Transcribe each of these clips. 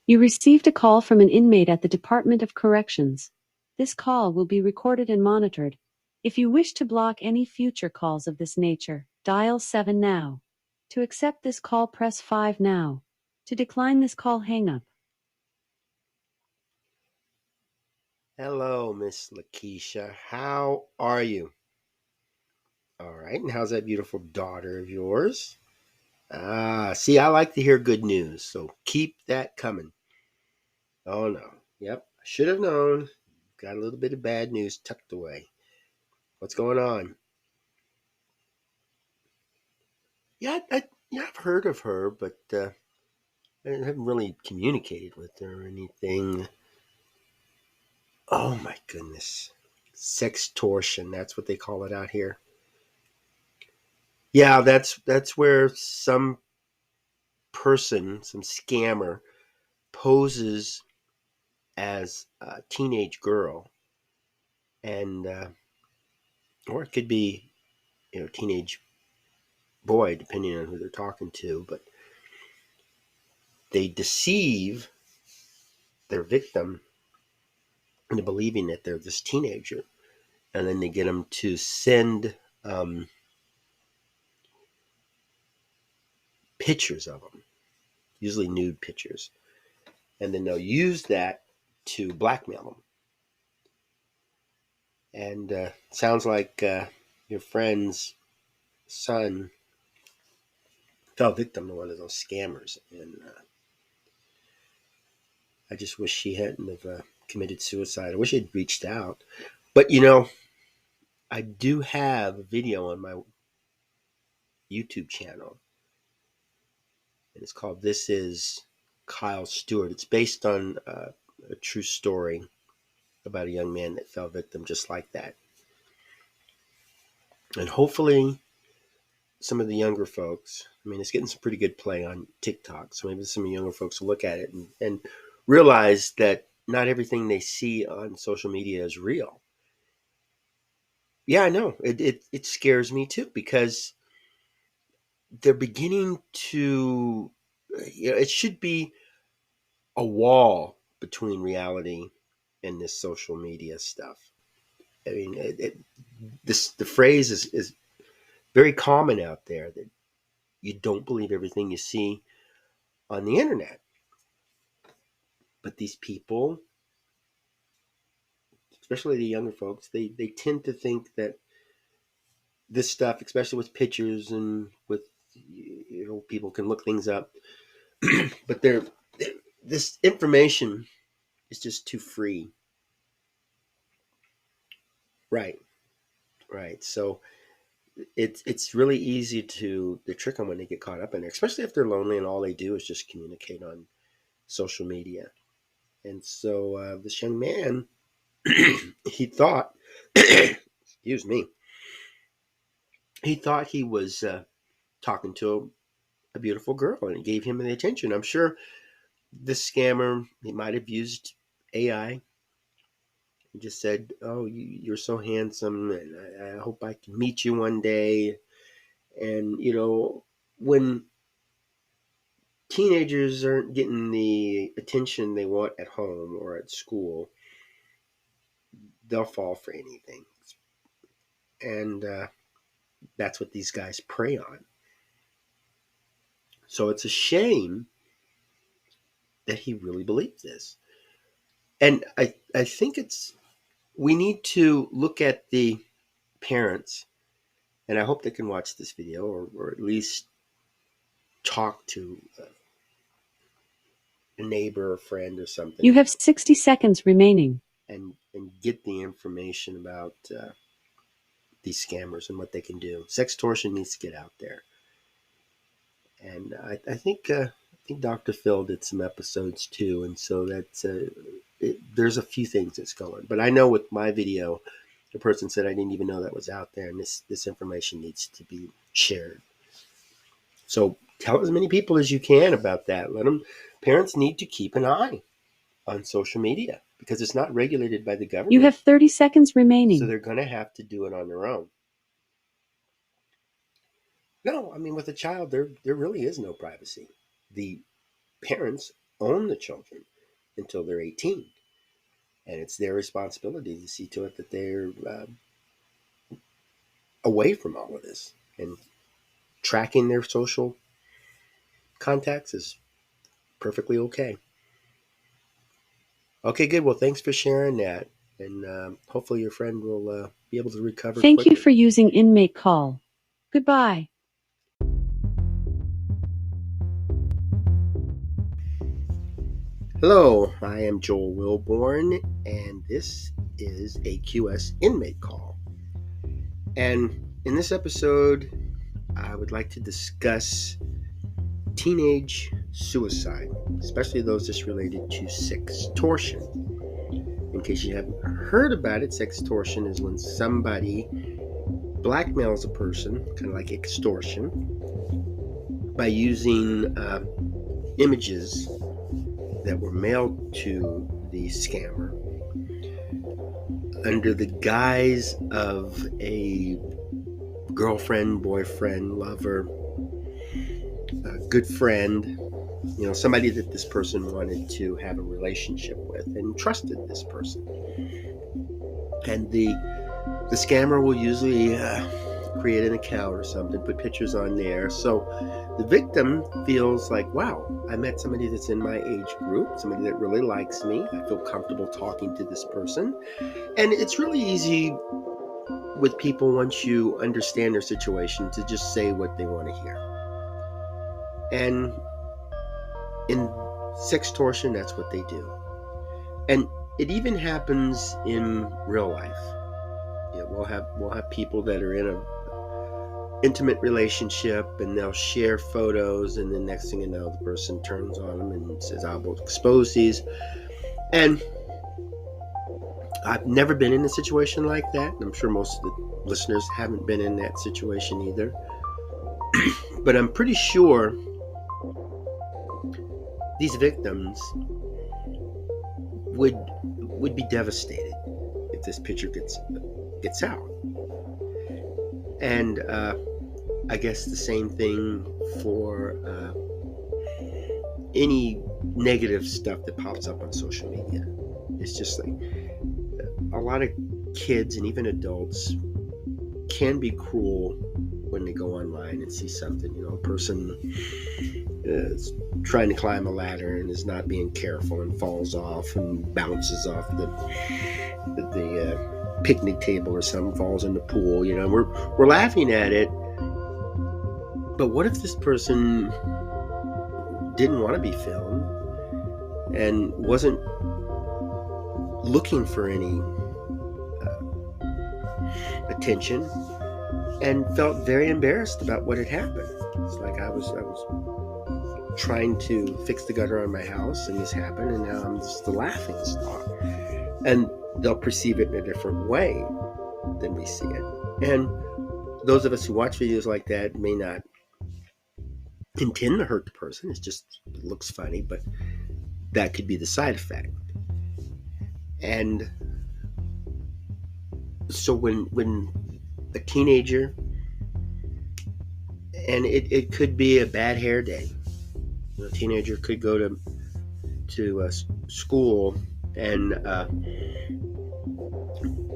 You received a call from an inmate at the Department of Corrections. This call will be recorded and monitored. If you wish to block any future calls of this nature, dial 7 now. To accept this call, press 5 now. To decline this call, hang up. Hello, Miss Lakeisha. How are you? All right, and how's that beautiful daughter of yours? See, I like to hear good news, so keep that coming. Oh no. Yep, I should have known. Got a little bit of bad news tucked away. What's going on? Yeah, I've heard of her, but I haven't really communicated with her or anything. Oh my goodness. Sextortion, that's what they call it out here. Yeah, that's where some person, some scammer, poses as a teenage girl, and or it could be teenage boy, depending on who they're talking to. But they deceive their victim into believing that they're this teenager, and then they get them to send pictures of them, usually nude pictures, and then they'll use that to blackmail them. And sounds like your friend's son fell victim to one of those scammers, and I just wish she hadn't have committed suicide. I wish he'd reached out. But I do have a video on my YouTube channel, and it's called "This Is Kyle Stewart." It's based on a true story about a young man that fell victim just like that, and hopefully some of the younger folks. I mean, it's getting some pretty good play on TikTok, so maybe some of the younger folks will look at it and realize that not everything they see on social media is real. Yeah, I know. It scares me too because they're beginning to, it should be a wall between reality and this social media stuff. I mean, the phrase is very common out there that you don't believe everything you see on the internet. But these people, especially the younger folks, they tend to think that this stuff, especially with pictures and with people can look things up, but this information is just too free. Right, right. So it's really easy to trick them when they get caught up in there, especially if they're lonely and all they do is just communicate on social media. And so this young man, he thought, excuse me, he thought he was talking to a beautiful girl, and it gave him the attention. I'm sure this scammer, he might have used AI. He just said, "Oh, you're so handsome, and I hope I can meet you one day." And when teenagers aren't getting the attention they want at home or at school, they'll fall for anything, and that's what these guys prey on. So it's a shame that he really believed this, and I think we need to look at the parents, and I hope they can watch this video or at least talk to a neighbor or friend or You something have 60 seconds remaining. and get the information about these scammers and what they can do. Sextortion needs to get out there, and I think Dr. Phil did some episodes too, and so there's a few things that's going. But I know with my video, the person said I didn't even know that was out there, and this information needs to be shared. So tell as many people as you can about that. Let them. Parents need to keep an eye on social media because it's not regulated by the You government, have 30 seconds so remaining. they're going to have to do it on their own. No, I mean with a child, there really is no privacy. The parents own the children until they're 18. And it's their responsibility to see to it that they're away from all of this. And tracking their social contacts is perfectly okay. Okay, good. Well, thanks for sharing that. And hopefully your friend will be able to recover Thank quickly. you for using inmate call. Goodbye. Hello, I am Joel Wilborn, and this is AQS Inmate Call. And in this episode, I would like to discuss teenage suicide, especially those that's related to sextortion. In case you haven't heard about it, sextortion is when somebody blackmails a person, kind of like extortion, by using images that were mailed to the scammer under the guise of a girlfriend, boyfriend, lover, a good friend, somebody that this person wanted to have a relationship with and trusted this person. And the scammer will usually create an account or something, put pictures on there. So the victim feels like, wow, I met somebody that's in my age group, somebody that really likes me. I feel comfortable talking to this person. And it's really easy with people, once you understand their situation, to just say what they want to hear. And in sextortion, that's what they do. And it even happens in real life. We'll have people that are in a intimate relationship, and they'll share photos, and the next thing you know, the person turns on them and says, I will expose these. And I've never been in a situation like that. I'm sure most of the listeners haven't been in that situation either. But I'm pretty sure these victims would be devastated if this picture gets out. And I guess the same thing for any negative stuff that pops up on social media. It's just like a lot of kids and even adults can be cruel when they go online and see something. A person is trying to climb a ladder and is not being careful and falls off and bounces off the picnic table or something, falls in the pool. We're laughing at it, but what if this person didn't want to be filmed and wasn't looking for any attention and felt very embarrassed about what had happened? It's like I was trying to fix the gutter on my house, and this happened, and now I'm just the laughing stock. And they'll perceive it in a different way than we see it. And those of us who watch videos like that may not intend to hurt the person. It looks funny, but that could be the side effect. And so when a teenager, and it could be a bad hair day. A teenager could go to school, and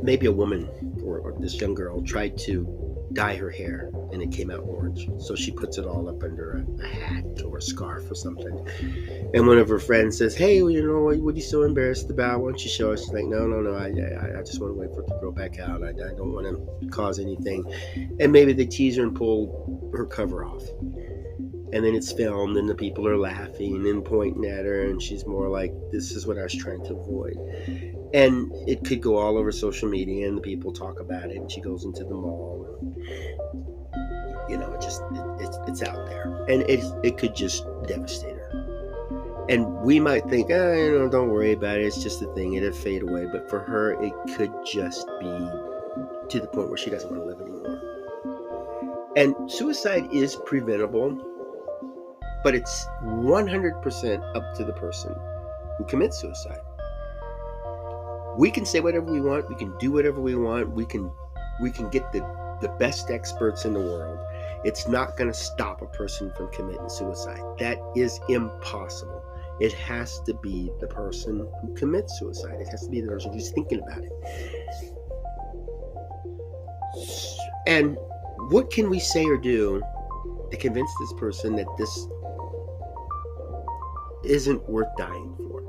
maybe a woman or this young girl tried to dye her hair, and it came out orange. So she puts it all up under a hat or a scarf or something. And one of her friends says, hey, what are you so embarrassed about? Why don't you show us? She's like, no, I just want to wait for it to grow back out. I don't want to cause anything. And maybe they tease her and pull her cover off. And then it's filmed, and the people are laughing and pointing at her, and she's more like, this is what I was trying to avoid. And it could go all over social media, and the people talk about it, and she goes into the mall, and it's out there, and it could just devastate her. And we might think, don't worry about it, it's just a thing, it'll fade away. But for her, it could just be to the point where she doesn't want to live anymore. And suicide is preventable, but it's 100% up to the person who commits suicide. We can say whatever we want. We can do whatever we want. We can get the best experts in the world. It's not going to stop a person from committing suicide. That is impossible. It has to be the person who commits suicide. It has to be the person who's thinking about it. And what can we say or do to convince this person that this isn't worth dying for?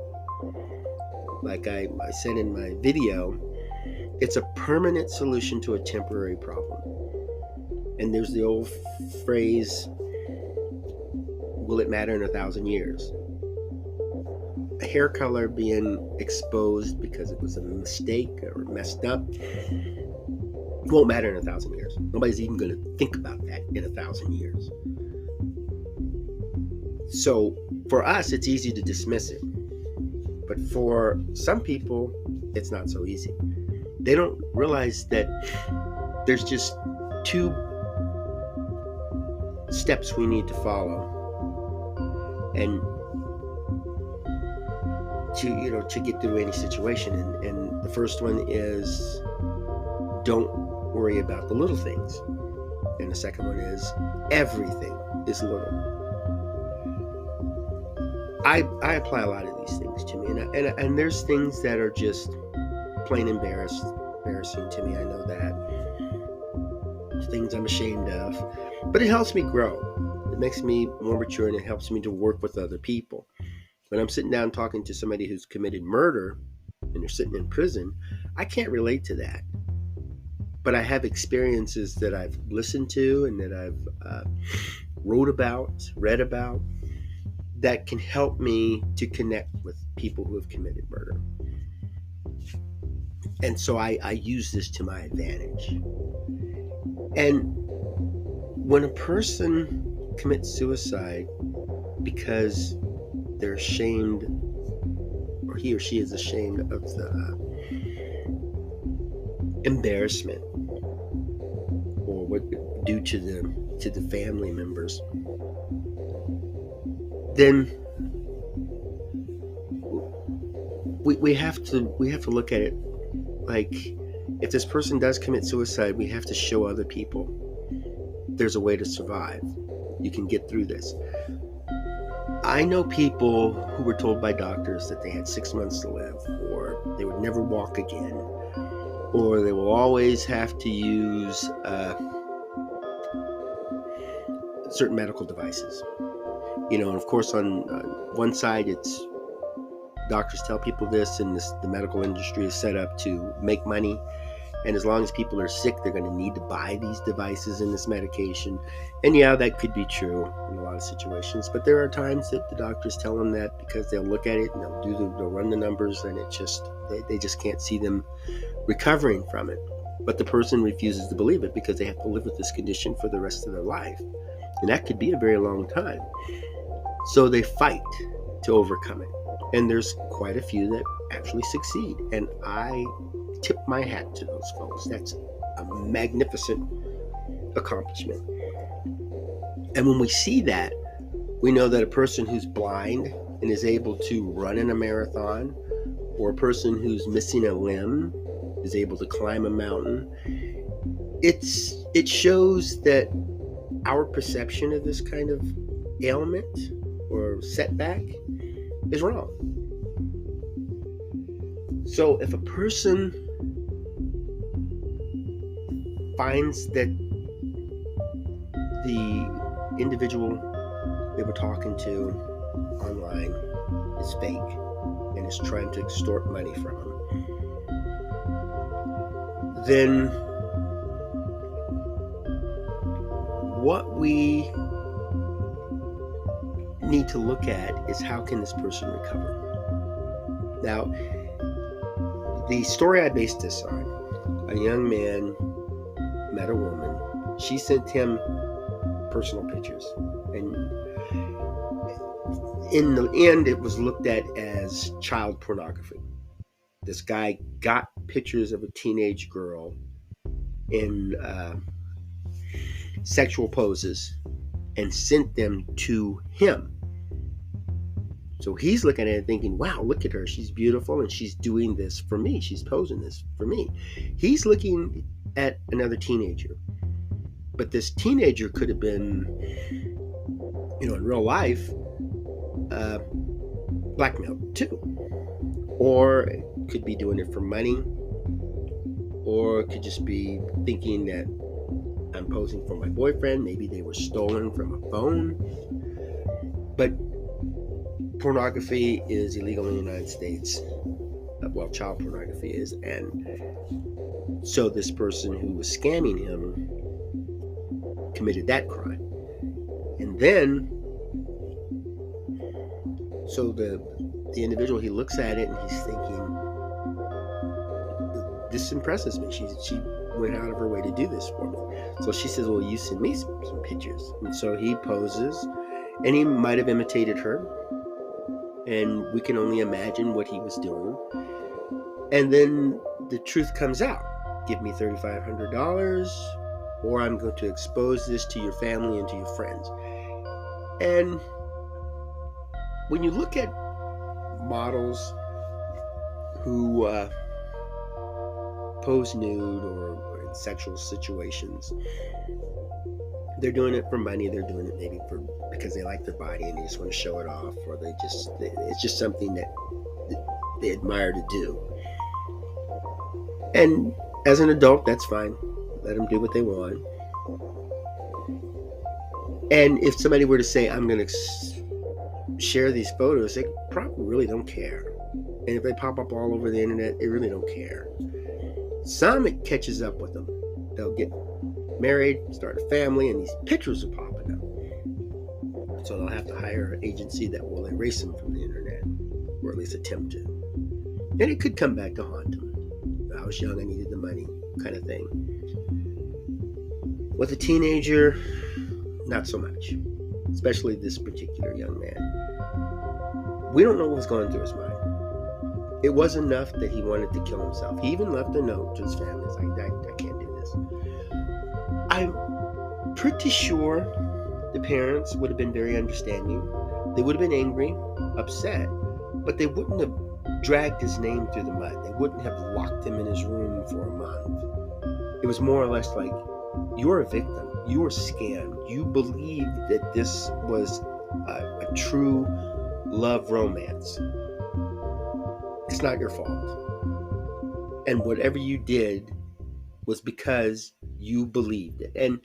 Like I said in my video, it's a permanent solution to a temporary problem. And there's the old phrase, will it matter in 1,000 years? A hair color being exposed because it was a mistake or messed up won't matter in 1,000 years. Nobody's even going to think about that in 1,000 years. So for us, it's easy to dismiss it. But for some people, it's not so easy. They don't realize that there's just 2 steps we need to follow, and to get through any situation. And the first one is, don't worry about the little things. And the second one is, everything is little. I apply a lot of these things to me, and there's things that are just plain embarrassing to me. I know that. Things I'm ashamed of. But it helps me grow. It makes me more mature, and it helps me to work with other people. When I'm sitting down talking to somebody who's committed murder and they're sitting in prison, I can't relate to that. But I have experiences that I've listened to and that I've wrote about, read about, that can help me to connect with people who have committed murder. And so I use this to my advantage. And when a person commits suicide because they're ashamed, or he or she is ashamed of the embarrassment, or what due to the family members, then we have to look at it like, if this person does commit suicide, we have to show other people there's a way to survive. You can get through this. I know people who were told by doctors that they had 6 months to live, or they would never walk again, or they will always have to use certain medical devices. And of course, on one side, it's doctors tell people this, and the medical industry is set up to make money. And as long as people are sick, they're going to need to buy these devices and this medication. And yeah, that could be true in a lot of situations. But there are times that the doctors tell them that because they'll look at it and they'll run the numbers, and they just can't see them recovering from it. But the person refuses to believe it because they have to live with this condition for the rest of their life. And that could be a very long time. So they fight to overcome it. And there's quite a few that actually succeed. And I tip my hat to those folks. That's a magnificent accomplishment. And when we see that, we know that a person who's blind and is able to run in a marathon, or a person who's missing a limb is able to climb a mountain, it shows that our perception of this kind of ailment or setback is wrong. So if a person finds that the individual they were talking to online is fake and is trying to extort money from them, then what we need to look at is, how can this person recover? Now, the story I based this on, a young man met a woman. She sent him personal pictures, and in the end, it was looked at as child pornography. This guy got pictures of a teenage girl in sexual poses and sent them to him. So he's looking at it thinking, wow, look at her. She's beautiful and she's doing this for me. She's posing this for me. He's looking at another teenager. But this teenager could have been, in real life, blackmail too. Or it could be doing it for money, or it could just be thinking that I'm posing for my boyfriend. Maybe they were stolen from a phone. But pornography is illegal in the United States. Well, child pornography is. And so this person who was scamming him committed that crime. And then, so the individual, he looks at it and he's thinking, this impresses me. She went out of her way to do this for me. So she says, well, you send me some pictures. And so he poses, and he might have imitated her. And we can only imagine what he was doing. And then the truth comes out. Give me $3,500, or I'm going to expose this to your family and to your friends. And when you look at models who pose nude or in sexual situations, they're doing it for money. They're doing it maybe because they like their body and they just want to show it off, or it's just something that they admire to do. And as an adult, that's fine. Let them do what they want. And if somebody were to say, I'm going to share these photos, they probably really don't care. And if they pop up all over the internet, they really don't care. Some, it catches up with them. They'll get married, start a family, and these pictures are popping up. So they'll have to hire an agency that will erase them from the internet, or at least attempt to. And it could come back to haunt them. I was young, I needed the money, kind of thing. With a teenager, not so much, especially this particular young man. We don't know what was going through his mind. It was enough that he wanted to kill himself. He even left a note to his family. It's like, I can't do this. I'm pretty sure the parents would have been very understanding. They would have been angry, upset, but they wouldn't have dragged his name through the mud. They wouldn't have locked him in his room for a month. It was more or less like, you're a victim. You were scammed. You believed that this was a true love romance. It's not your fault. And whatever you did was because you believed it. And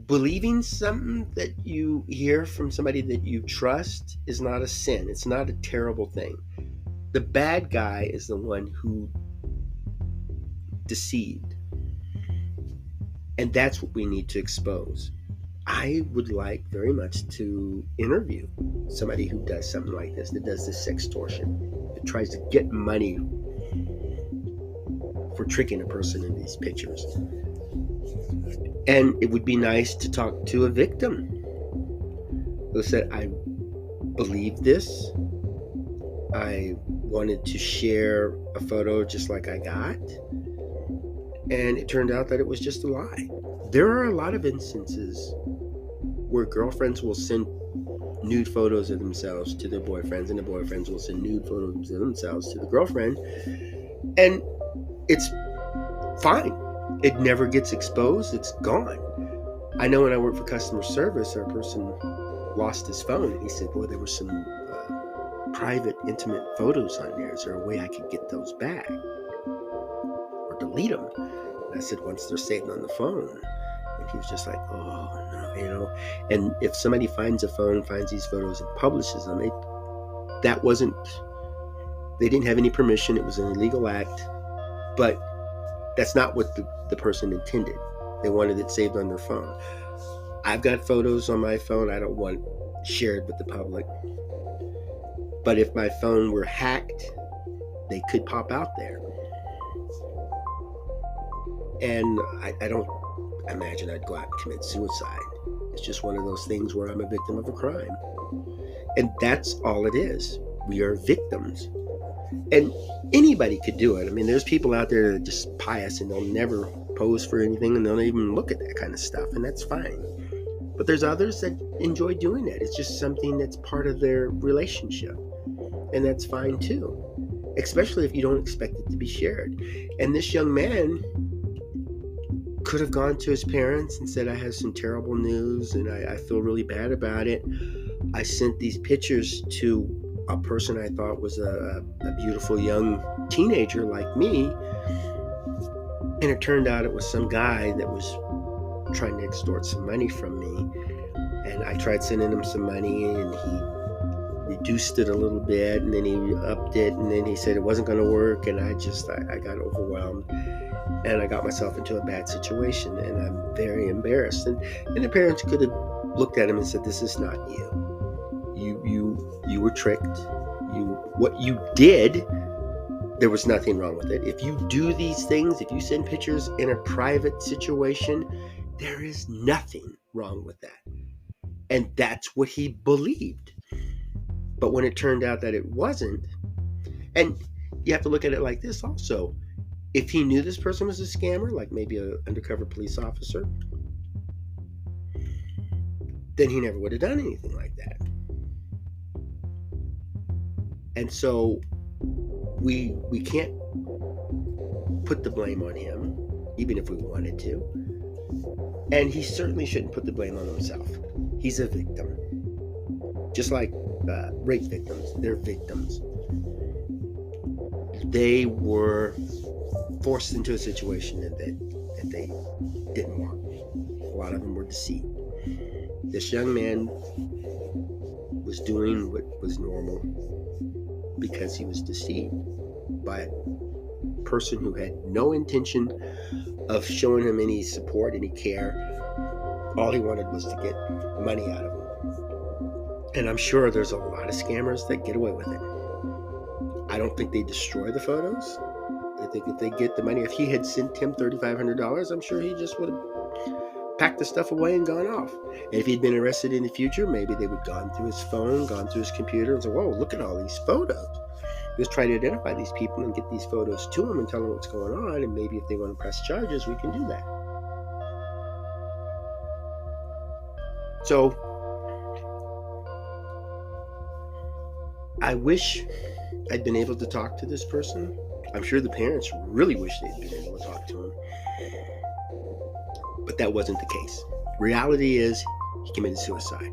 believing something that you hear from somebody that you trust is not a sin. It's not a terrible thing. The bad guy is the one who deceived. And that's what we need to expose. I would like very much to interview somebody who does something like this, that does this sextortion, that tries to get money for tricking a person in these pictures. And it would be nice to talk to a victim who said, I believed this. I wanted to share a photo just like I got. And it turned out that it was just a lie. There are a lot of instances where girlfriends will send nude photos of themselves to their boyfriends, and the boyfriends will send nude photos of themselves to the girlfriend. And it's fine. It never gets exposed. It's gone. I know when I worked for customer service, our person lost his phone, and he said, boy, there were some private, intimate photos on there. Is there a way I could get those back or delete them? And I said, once they're saved on the phone. And he was just like, oh, no, you know. And if somebody finds a phone, finds these photos and publishes them, they didn't have any permission. It was an illegal act. But that's not what the person intended. They wanted it saved on their phone. I've got photos on my phone I don't want shared with the public. But if my phone were hacked, they could pop out there. And I don't imagine I'd go out and commit suicide. It's just one of those things where I'm a victim of a crime. And that's all it is. We are victims. And anybody could do it. I mean, there's people out there that are just pious and they'll never pose for anything and they'll not even look at that kind of stuff, and that's fine. But there's others that enjoy doing that. It's just something that's part of their relationship, and that's fine too, especially if you don't expect it to be shared. And this young man could have gone to his parents and said, I have some terrible news and I feel really bad about it. I sent these pictures to a person I thought was a beautiful young teenager like me, and it turned out it was some guy that was trying to extort some money from me. And I tried sending him some money, and he reduced it a little bit, and then he upped it, and then he said it wasn't going to work, and I got overwhelmed, and I got myself into a bad situation, and I'm very embarrassed. And the parents could have looked at him and said, "This is not you. You were tricked. What you did, there was nothing wrong with it. If you do these things, if you send pictures in a private situation, there is nothing wrong with that." And that's what he believed. But when it turned out that it wasn't, and you have to look at it like this also. If he knew this person was a scammer, like maybe an undercover police officer, then he never would have done anything like that. And so we can't put the blame on him, even if we wanted to. And he certainly shouldn't put the blame on himself. He's a victim. Just like rape victims, they're victims. They were forced into a situation that they didn't want. A lot of them were deceived. This young man was doing what was normal because he was deceived by a person who had no intention of showing him any support, any care. All he wanted was to get money out of him. And I'm sure there's a lot of scammers that get away with it. I don't think they destroy the photos. I think if they get the money, if he had sent him $3,500, I'm sure he just would have packed the stuff away and gone off. And if he'd been arrested in the future, maybe they would have gone through his phone, gone through his computer, and say, "Whoa, look at all these photos." Let's try to identify these people and get these photos to them and tell them what's going on. And maybe if they want to press charges, we can do that. So I wish I'd been able to talk to this person. I'm sure the parents really wish they'd been able to talk to him. But that wasn't the case. Reality is he committed suicide.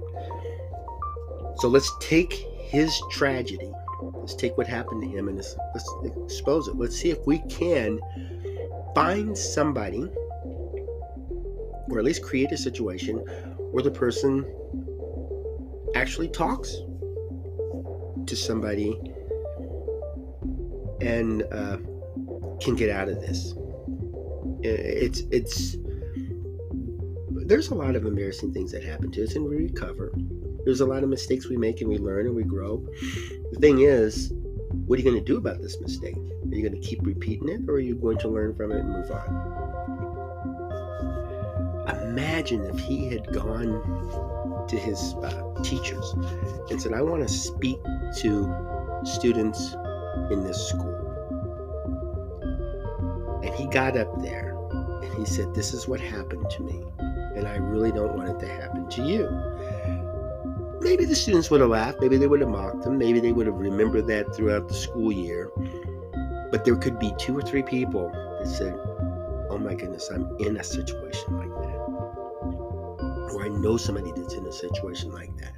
So let's take his tragedy. Let's take what happened to him and let's expose it. Let's see if we can find somebody, or at least create a situation where the person actually talks to somebody and can get out of this. There's a lot of embarrassing things that happen to us, and we recover. There's a lot of mistakes we make, and we learn and we grow. The thing is, what are you going to do about this mistake? Are you going to keep repeating it, or are you going to learn from it and move on? Imagine if he had gone to his teachers and said, "I want to speak to students in this school." And he got up there and he said, "This is what happened to me, and I really don't want it to happen to you." Maybe the students would have laughed, maybe they would have mocked him, maybe they would have remembered that throughout the school year. But there could be 2 or 3 people that said, "Oh my goodness, I'm in a situation like that." Or I know somebody that's in a situation like that.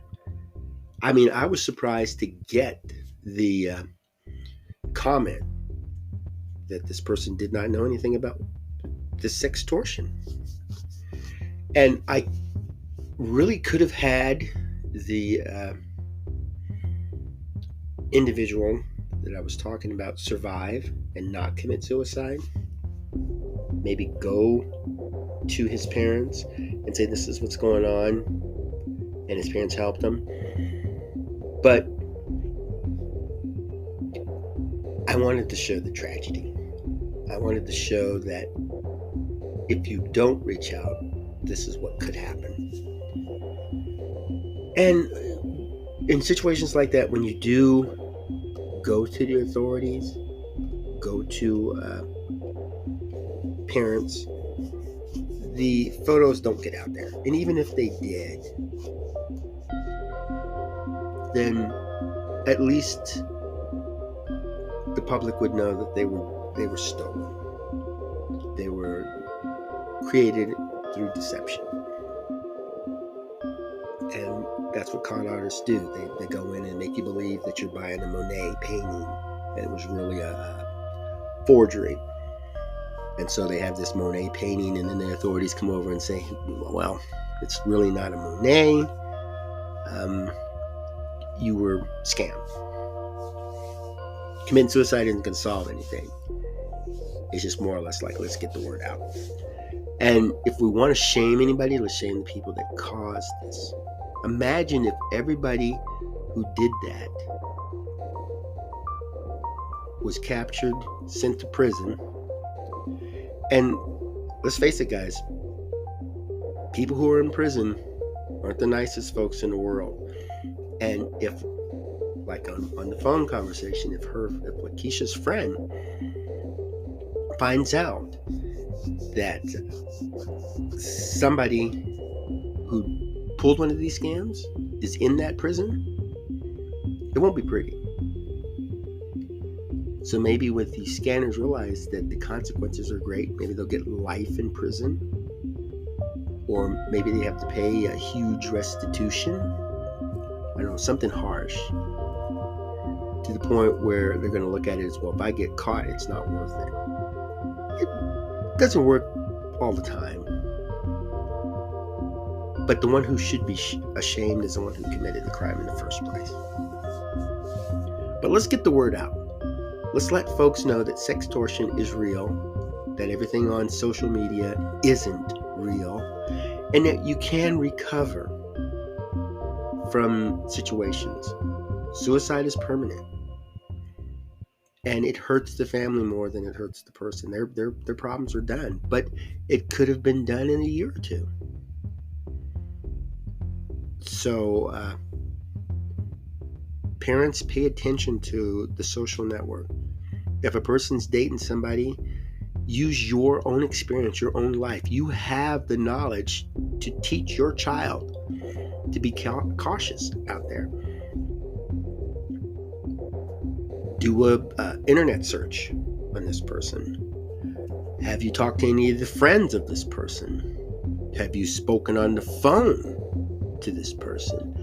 I mean, I was surprised to get the comment that this person did not know anything about the sextortion. And I really could have had the individual that I was talking about survive and not commit suicide. Maybe go to his parents and say, "This is what's going on," and his parents helped him. But I wanted to show the tragedy. I wanted to show that if you don't reach out, this is what could happen. And in situations like that, when you do go to the authorities, go to parents, the photos don't get out there. And even if they did, then at least the public would know that they were stolen. They were created through deception. And that's what con artists do. They go in and make you believe that you're buying a Monet painting, and it was really a forgery. And so they have this Monet painting, and then the authorities come over and say, well, it's really not a Monet. You were scammed. Committing suicide isn't going to solve anything. It's just more or less like, let's get the word out. And if we want to shame anybody, let's shame the people that caused this. Imagine if everybody who did that was captured, sent to prison. And let's face it, guys, people who are in prison aren't the nicest folks in the world. And if, like on the phone conversation, if Lakeisha's friend finds out that somebody who pulled one of these scams is in that prison, it won't be pretty. So maybe with these scanners realize that the consequences are great. Maybe they'll get life in prison, or maybe they have to pay a huge restitution. I don't know, something harsh, to the point where they're going to look at it as, well, if I get caught, it's not worth it. It doesn't work all the time. But the one who should be ashamed is the one who committed the crime in the first place. But let's get the word out. Let's let folks know that sextortion is real, that everything on social media isn't real, and that you can recover from situations. Suicide is permanent, and it hurts the family more than it hurts the person. Their problems are done, but it could have been done in a year or two. So parents, pay attention to the social network. If a person's dating somebody, use your own experience, your own life. You have the knowledge to teach your child to be cautious out there. Do a internet search on this person. Have you talked to any of the friends of this person? Have you spoken on the phone to this person?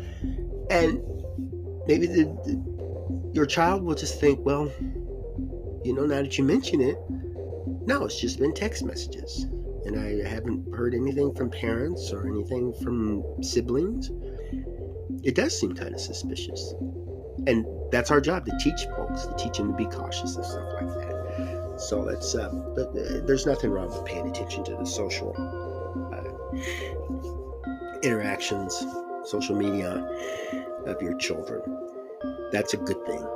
And maybe your child will just think, well, now that you mention it, no, it's just been text messages. And I haven't heard anything from parents or anything from siblings. It does seem kind of suspicious. And that's our job, to teach folks, to teach them to be cautious and stuff like that. So there's nothing wrong with paying attention to the social interactions, social media of your children. That's a good thing.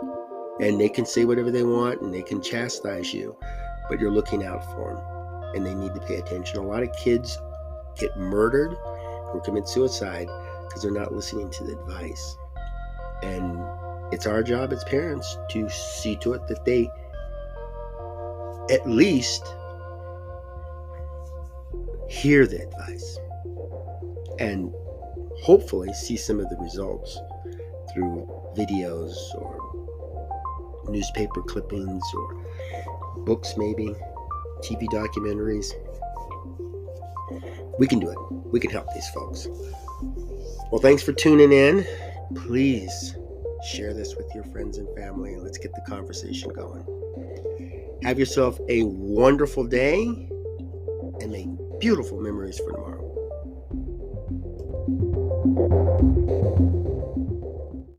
And they can say whatever they want, and they can chastise you, but you're looking out for them, and they need to pay attention. A lot of kids get murdered or commit suicide because they're not listening to the advice. And it's our job as parents to see to it that they at least hear the advice and hopefully see some of the results through videos or newspaper clippings or books, maybe TV documentaries. We can do it. We can help these folks. Well, thanks for tuning in. Please share this with your friends and family, and let's get the conversation going. Have yourself a wonderful day, and make beautiful memories for tomorrow.